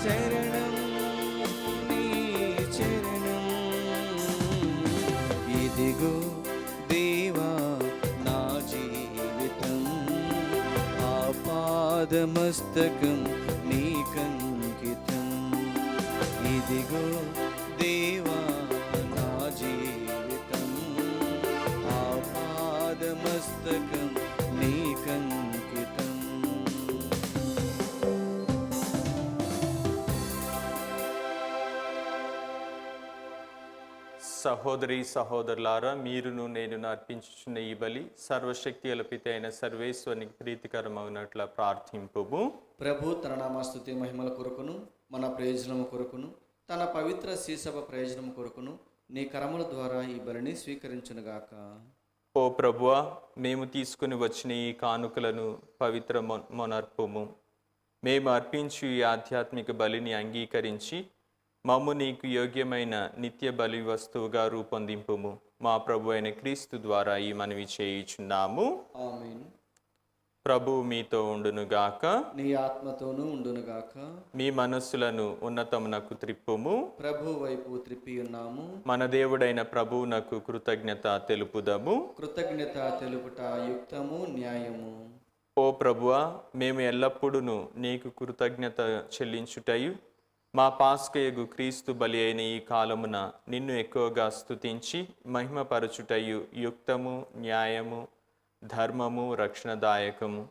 శరణం నీ చరణం. ఇదిగో దేవా నా జీవితం, ఆపాదమస్తకం నీకంకితం. ఇదిగో దేవా నా జీవితం, ఆపాదమస్తకం నీకంకితం. సహోదరి సహోదరులారా, మీరును నేను అర్పించుచున్న ఈ బలి సర్వశక్తి పిత అయిన సర్వేశ్వరునికి ప్రీతికరమగినట్ల ప్రార్థింపుము. ప్రభు తన నామస్తుతి మహిమల కొరకును మన ప్రయోజనము కొరకును తన పవిత్ర శ్రీసభ ప్రయోజనము కొరకును నీ కరముల ద్వారా ఈ బలిని స్వీకరించునుగాక. ఓ ప్రభువా, మేము తీసుకుని వచ్చిన ఈ కానుకలను పవిత్ర మొనర్పుము. మేము అర్పించు ఈ ఆధ్యాత్మిక బలిని అంగీకరించి మమ్ము నీకు యోగ్యమైన నిత్య బలి వస్తువుగా రూపొందింపుము. మా ప్రభు అయిన క్రీస్తు ద్వారా ఈ మనవి చేయుచున్నాము. ఆమేన్. ప్రభువు మీతో ఉండునుగాక. నీ ఆత్మతోనూ ఉండునుగాక. మీ మనస్సులను ఉన్నతమునకు త్రిప్పుము. ప్రభు వైపు త్రిప్పి ఉన్నాము. మన దేవుడైన ప్రభువునకు కృతజ్ఞత తెలుపుదము. కృతజ్ఞత తెలుపుట యుక్తము, న్యాయము. ఓ ప్రభువా, మేము ఎల్లప్పుడూ నీకు కృతజ్ఞత చెల్లించుటయు మా పాస్కయగు క్రీస్తు బలి అయిన ఈ కాలమున నిన్ను ఎక్కువగా స్తుతించి మహిమపరచుటయు యుక్తము, న్యాయము, ధర్మము, రక్షణదాయకము.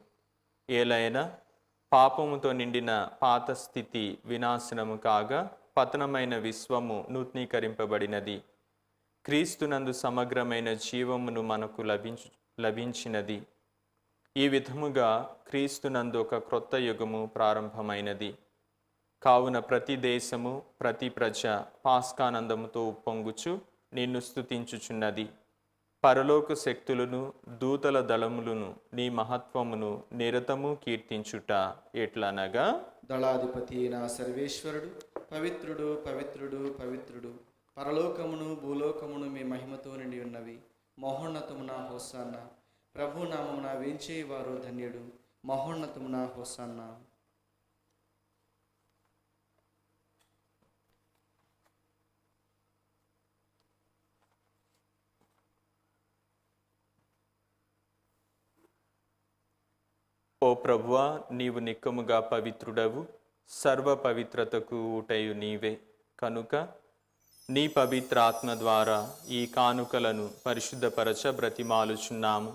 ఏలైనా పాపముతో నిండిన పాత స్థితి వినాశనము కాగా పతనమైన విశ్వము నూతనీకరింపబడినది. క్రీస్తునందు సమగ్రమైన జీవమును మనకు లభించినది. ఈ విధముగా క్రీస్తునందు ఒక క్రొత్త యుగము ప్రారంభమైనది. కావున ప్రతి దేశము, ప్రతి ప్రజ పాస్కానందముతో ఉప్పొంగుచు నిన్ను స్తుతించుచున్నది. పరలోక శక్తులను, దూతల దళములను నీ మహత్వమును నిరతము కీర్తించుట ఎట్లనగా, దళాధిపతి అయిన సర్వేశ్వరుడు పవిత్రుడు, పవిత్రుడు, పవిత్రుడు, పరలోకమును భూలోకమును మీ మహిమతో నిండి ఉన్నవి. మహోన్నతమున హోసాన్న. ప్రభు నామమున వేంచేవారు ధన్యుడు. మహోన్నతమున హోసాన్న. ఓ ప్రభువా, నీవు నిక్కముగా పవిత్రుడవు, సర్వ పవిత్రతకు ఊటయు నీవే. కనుక నీ పవిత్ర ఆత్మ ద్వారా ఈ కానుకలను పరిశుద్ధపరచ బ్రతిమాలుచున్నాము.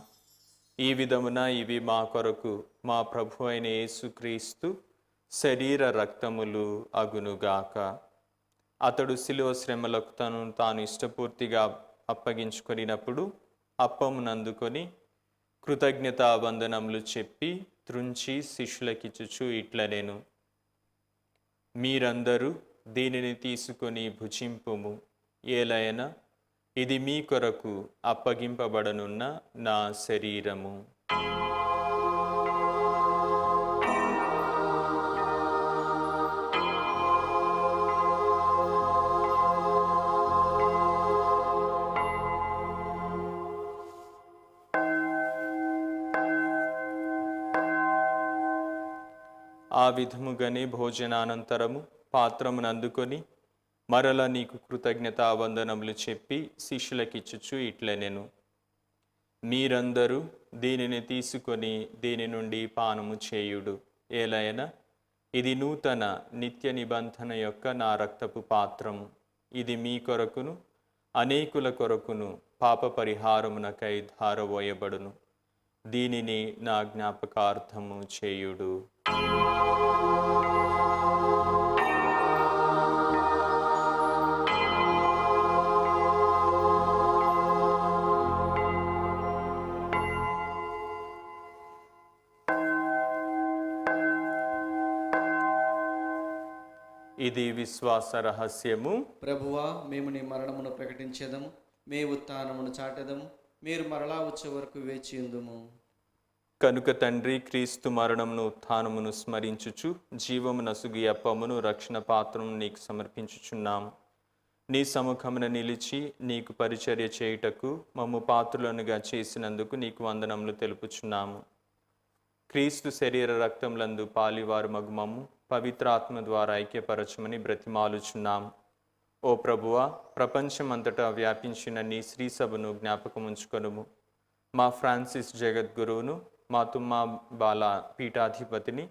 ఈ విధమున ఇవి మా కొరకు మా ప్రభు అయిన యేసుక్రీస్తు శరీర రక్తములు అగునుగాక. అతడు శిలువ శ్రమలకు తాను ఇష్టపూర్తిగా అప్పగించుకొనినప్పుడు అప్పమునందుకొని కృతజ్ఞతా వందనములు చెప్పి త్రుంచి శిష్యులకిచ్చుచు ఇట్లనెను, మీరందరూ దీనిని తీసుకొని భుజింపుము. ఏలైనా ఇది మీ కొరకు అప్పగింపబడనున్న నా శరీరము. ఆ విధముగానే భోజనానంతరము పాత్రమును అందుకొని మరల నీకు కృతజ్ఞతా వందనములు చెప్పి శిష్యులకిచ్చుచు ఇట్లనెను, మీరందరూ దీనిని తీసుకొని దీని నుండి పానము చేయుడు. ఏలైనా ఇది నూతన నిత్య నిబంధన యొక్క నా రక్తపు పాత్రము. ఇది మీ కొరకును అనేకుల కొరకును పాప పరిహారమునకై ధారవోయబడును. దీనిని నా జ్ఞాపకార్థము చేయుడు. ఇది విశ్వాస రహస్యము. ప్రభువా, మేము నీ మరణమును ప్రకటించేదము, మీ ఉత్థానమును చాటెదము. మీరు మరలా వచ్చే వరకు వేచి ఉందుము. కనుక తండ్రి, క్రీస్తు మరణమును ఉత్థానమును స్మరించుచు జీవము నసుగు అప్పమును రక్షణ పాత్రను నీకు సమర్పించుచున్నాము. నీ సముఖమున నిలిచి నీకు పరిచర్య చేయుటకు మమ్ము పాత్రులనుగా చేసినందుకు నీకు వందనములు తెలుపుచున్నాము. క్రీస్తు శరీర రక్తములందు పాలివారు మగు మమ్ము పవిత్రాత్మ ద్వారా ఐక్యపరచమని బ్రతిమాలుచున్నాము. ఓ ప్రభువా, ప్రపంచమంతటా వ్యాపించిన నీ శ్రీసభను జ్ఞాపకముంచుకొనుము. మా ఫ్రాన్సిస్ జగద్గురువును, మా తుమ్మా బాల పీఠాధిపతిని,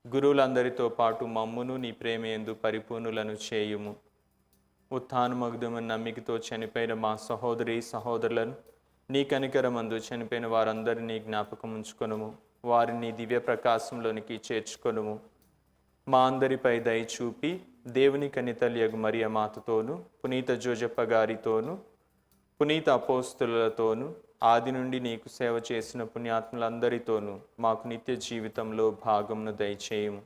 గురువులందరితో పాటు మమ్మును నీ ప్రేమయందు పరిపూర్ణులను చేయుము. ఉత్థానమగుదమని నమ్మికతో చనిపోయిన మా సహోదరి సహోదరులను నీ కనికరమందు చనిపోయిన వారందరినీ జ్ఞాపకం ఉంచుకొనుము. వారిని దివ్య ప్రకాశంలోనికి చేర్చుకొనుము. మా అందరిపై దయ చూపి దేవుని కనితల్యగు మరియ మాతతోను, పునీత జోజప్ప గారితోను, పునీత అపోస్తులతోను, ఆది నుండి నీకు సేవ చేసిన పుణ్యాత్ములందరితోనూ మాకు నిత్య జీవితంలో భాగమును దయచేయము.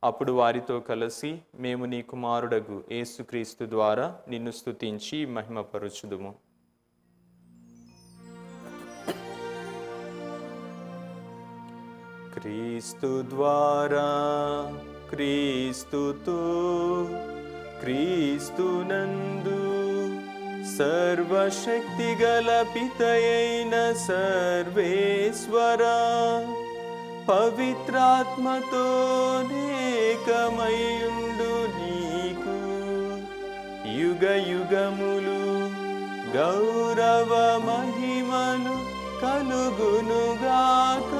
అప్పుడు వారితో కలిసి మేము నీ కుమారుడగు యేసుక్రీస్తు ద్వారా నిన్ను స్తుతించి మహిమపరచుదుము. క్రీస్తు ద్వారా, క్రీస్తుతో, క్రీస్తునందు సర్వశక్తిగల పితయైన సర్వేశ్వర పవిత్రాత్మతో నేకమయుండు నీకు యుగ యుగములు గౌరవ మహిమలు కలుగునుగాక.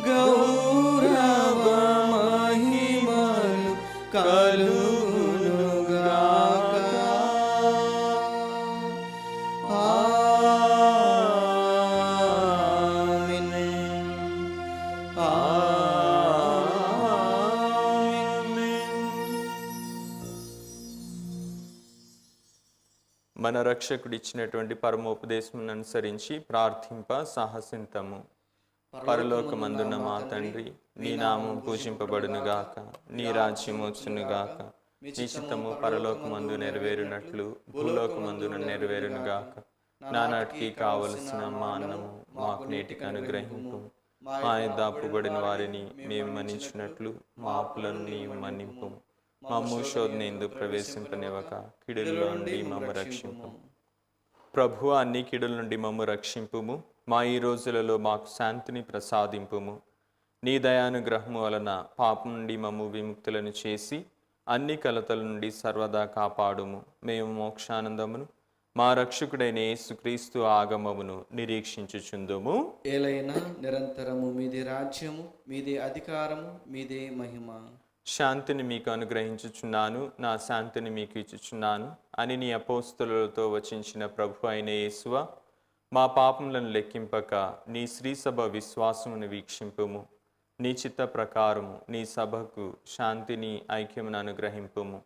గౌరవ మహిమలు కలుగునుగాక. ఆమేన్. మన రక్షకుడిచ్చినటువంటి పరమోపదేశమును అనుసరించి ప్రార్థింప సాహసింతము. పరలోకమందున్న మా తండ్రి, నీ నామం పూజింపబడునుగాక, నీ రాజ్యం వచ్చునుగాక, నీ చిత్తము పరలోకమందు నెరవేరునట్లు భూలోకమందున నెరవేరునుగాక. నానాటికి కావలసిన మా అన్నము మాకు నేటికి అనుగ్రహింపు. మా యొద్ద అప్పుబడిన వారిని మేము మన్నించినట్లు మా అప్పులను నీవు మన్నింపు. మమ్ము శోధనయందు ప్రవేశింపనివ్వక కీడుల్లో నుండి మమ్ము రక్షింపు. ప్రభువా, అన్ని కీడుల నుండి మమ్ము రక్షింపుము. మా ఈ రోజులలో మాకు శాంతిని ప్రసాదింపుము. నీ దయానుగ్రహము వలన పాపం నుండి మమ్ము విముక్తులను చేసి అన్ని కలతల నుండి సర్వదా కాపాడుము. మేము మోక్షానందమును మా రక్షకుడైన యేసుక్రీస్తు ఆగమమును నిరీక్షించుచుందుము. ఏలైనా నిరంతరము మీదే రాజ్యము, మీదే అధికారము, మీదే మహిమ. శాంతిని మీకు అనుగ్రహించుచున్నాను, నా శాంతిని మీకు ఇచ్చుచున్నాను అని నీ అపోస్తలులతో వచించిన ప్రభు అయిన యేసువ, మా పాపములను లెక్కింపక నీ శ్రీసభ విశ్వాసమును వీక్షింపుము. నీ చిత్త ప్రకారము నీ సభకు శాంతిని ఐక్యమును అనుగ్రహింపుము.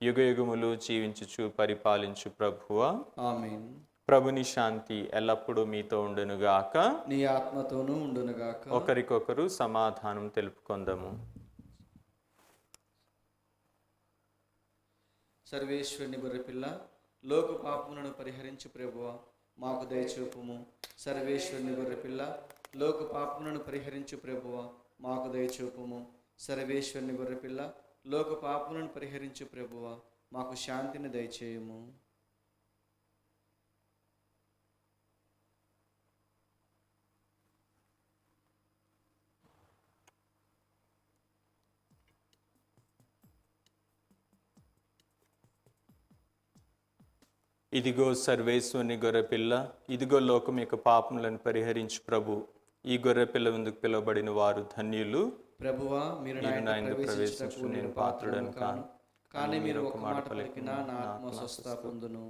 యుగయుగములు జీవించుచు పరిపాలించు ప్రభువా, ఆమేన్. ప్రభుని శాంతి ఎల్లప్పుడూ మీతో ఉండునుగాక, నీ ఆత్మతోనూ ఉండునుగాక. ఒకరికొకరు సమాధానం తెలుపుకొందము. సర్వేశ్వరుని గొర్రెపిల్ల, లోక పాపములను పరిహరించు ప్రభువా, మాకు దయచూపుము. సర్వేశ్వరుని గొర్రెపిల్ల, లోక పాపములను పరిహరించు ప్రభువా, మాకు దయచూపుము. సర్వేశ్వరుని గొర్రెపిల్ల, లోక పాపములను పరిహరించు ప్రభువా, మాకు శాంతిని దయచేయుము. ఇదిగో సర్వేశ్వరుని గొర్రెపిల్ల, ఇదిగో లోకం యొక్క పాపములను పరిహరించు ప్రభు. ఈ గొర్రెపిల్ల ముందుకు పిలువబడిన వారు ధన్యులు. ప్రభువా, మీరు నా నా ఇంట ఇందు ప్రవేశించుటకు నేను పాత్రుడను కాను, కానీ మీరు ఒక మాట పలికినా నా ఆత్మ స్వస్థ పొందును.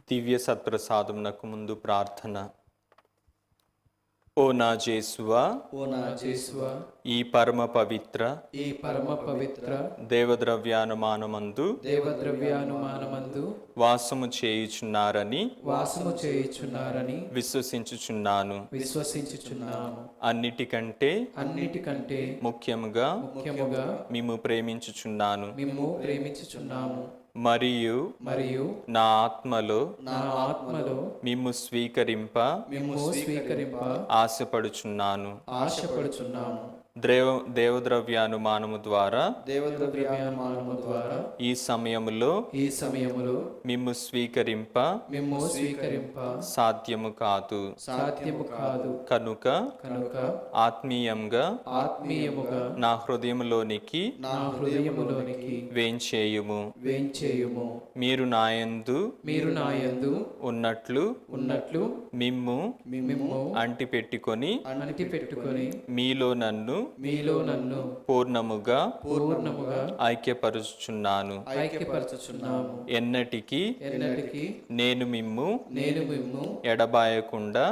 దివ్య సత్ప్రసాదమునకు ముందు ప్రార్థన. ఓ నా జేసువా, ఓ నా యేసువా, ఈ పరమ పవిత్ర ఈ పరమ పవిత్ర దేవద్రవ్యానుమానమందు దేవద్రవ్యానుమానమందు వాసము చేయుచున్నారని వాసము చేయుచున్నారని విశ్వసించుచున్నాను. విశ్వసించుచున్నాము. అన్నిటికంటే ముఖ్యముగా మిమ్ము ప్రేమించుచున్నాను. మిమ్ము ప్రేమించుచున్నాము. మరియు నా ఆత్మలో మిమ్ము స్వీకరింప ఆశపడుచున్నాము. దేవద్రవ్యానుమానము ద్వారా దేవద్రవ్యానుమానము ద్వారా ఈ సమయములో మిమ్ము స్వీకరింప సాధ్యము కాదు. కనుక ఆత్మీయముగా నా హృదయములోనికి వేంచేయుము. మీరు నాయందు ఉన్నట్లు మిమ్ము అంటిపెట్టుకొని మీలో నన్ను పూర్ణముగా ఐక్యపరుచుచున్నాను. ఎన్నటికి నేను మిమ్ము ఎడబాయకుండా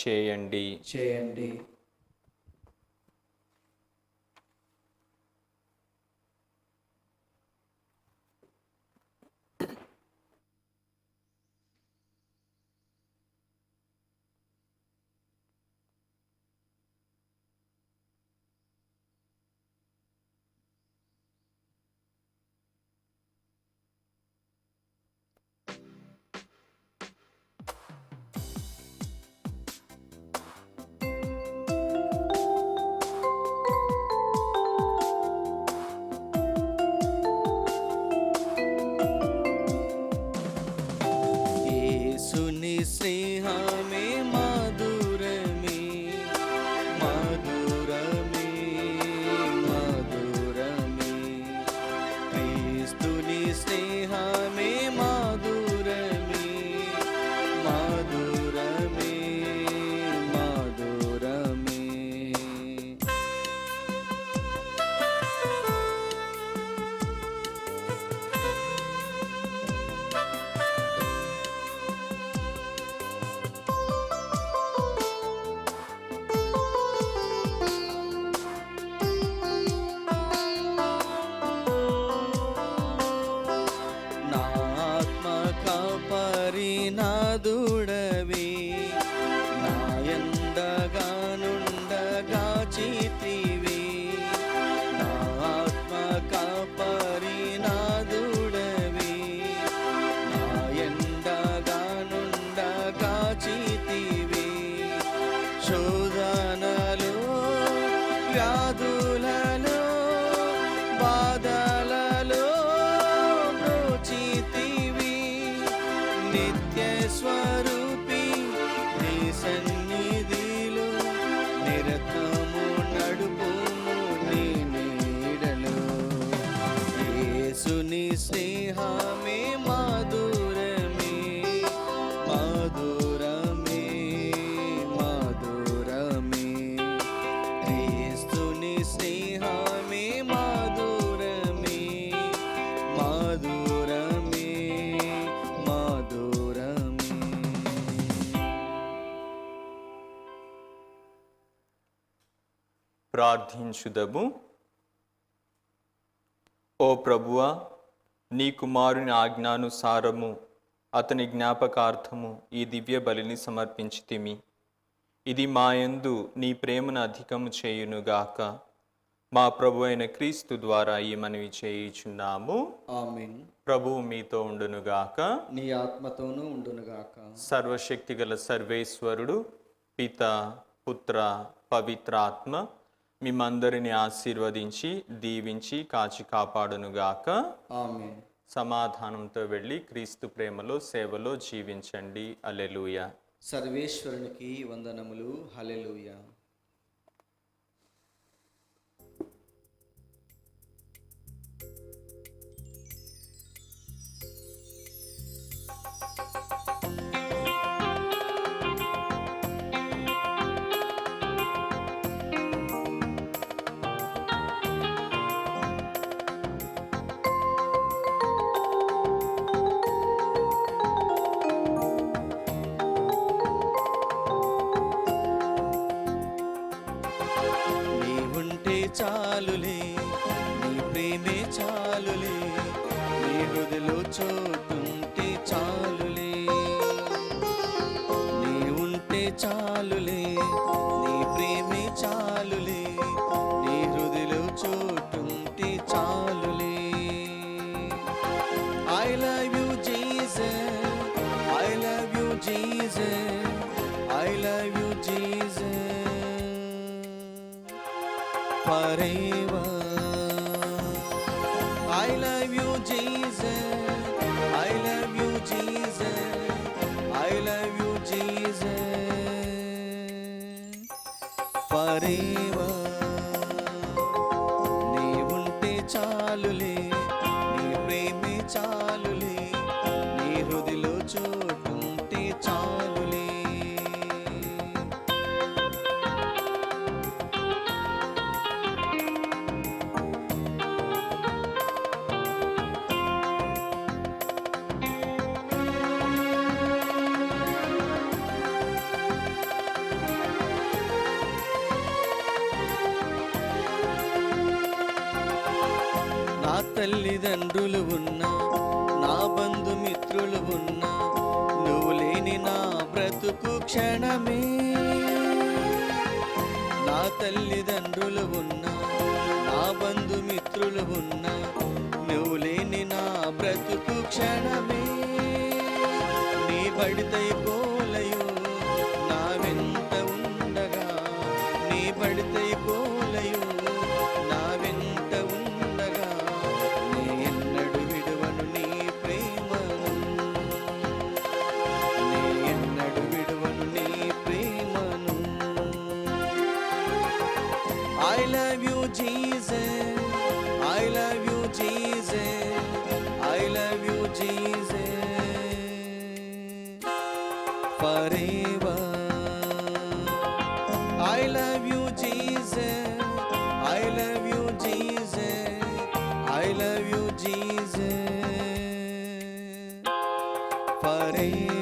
చేయండి. యేసుని స్నేహమే మధురమే, మధురమే, మధురమే. క్రీస్తుని స్నేహమే మధురమే, మధురమే, మధురమే. నా ఆత్మ కాపరినాదుడవే, నాయందగానుండగా చితివే. నా ఆత్మ కాపరినాదుడవే, నాయందగానుండగా చితివే. శోధనలో వ్యాధులలో బాధలలో బ్రోచితివి. నిత్య స్వరూపి నీ సన్నిధిలో నిరతము నడుపుము నీ నీడలో. యేసుని స్నేహమే మధురమే, మధురమే, మధురమే. క్రీస్తుని స్నేహమే మధురమే, మధురమే, మధురమే. ప్రార్థించుదము. ఓ ప్రభువా, నీ కుమారుని ఆజ్ఞానుసారము అతని జ్ఞాపకార్థము ఈ దివ్య బలిని సమర్పించితిమి. ఇది మాయందు నీ ప్రేమను అధికము చేయునుగాక. మా ప్రభు అయిన క్రీస్తు ద్వారా ఈ మనవి చేయుచున్నాము. ఆమేన్. ప్రభువు మీతో ఉండునుగాక. నీ ఆత్మతోనూ ఉండునుగాక. సర్వశక్తిగల సర్వేశ్వరుడు పిత, పుత్ర, పవిత్రాత్మ మిమ్మందరిని ఆశీర్వదించి దీవించి కాచి కాపాడునుగాక. ఆమేన్. సమాధానంతో వెళ్ళి క్రీస్తు ప్రేమలో సేవలో జీవించండి. హల్లెలూయా. సర్వేశ్వరునికి వందనములు. హల్లెలూయా. చాలులే, నీ ప్రేమే చాలులే, నీ హృదయలో చోటుంటే చాలులే. నీ ఉంటే చాలులే, నీ ప్రేమే చాలులే, నీ హృదయలో చోటుంటే చాలులే. I love you Jesus, I love you Jesus, I love you Jesus. forever. I love you, Jesus. I love you, Jesus. I love you, Jesus. Forever. నీవుంటే చాలులే, నీ ప్రేమే చాలులే, నీ హృదిలో చోటుంటే చాలులే. నా తల్లిదండ్రులు ఉన్నా, నా బంధుమిత్రులు ఉన్నా, నువ్వు లేని నా బ్రతుకు క్షణమే. నా తల్లిదండ్రులు ఉన్నా, నా బంధుమిత్రులు ఉన్నా, నువ్వు లేని నా బ్రతుకు క్షణమే. నీ బడితై కోలయో నా వెంట ఉండగా, నీ బడితై కోలయో నా వెంట ఉండగా, నే ఎన్నడు విడువను నీ ప్రేమను, నే ఎన్నడు విడువను నీ ప్రేమను. I love you, Jesus. I love you, Jesus. I love you, Jesus. Forever. I love you, Jesus. I love you, Jesus. I love you, Jesus. Forever.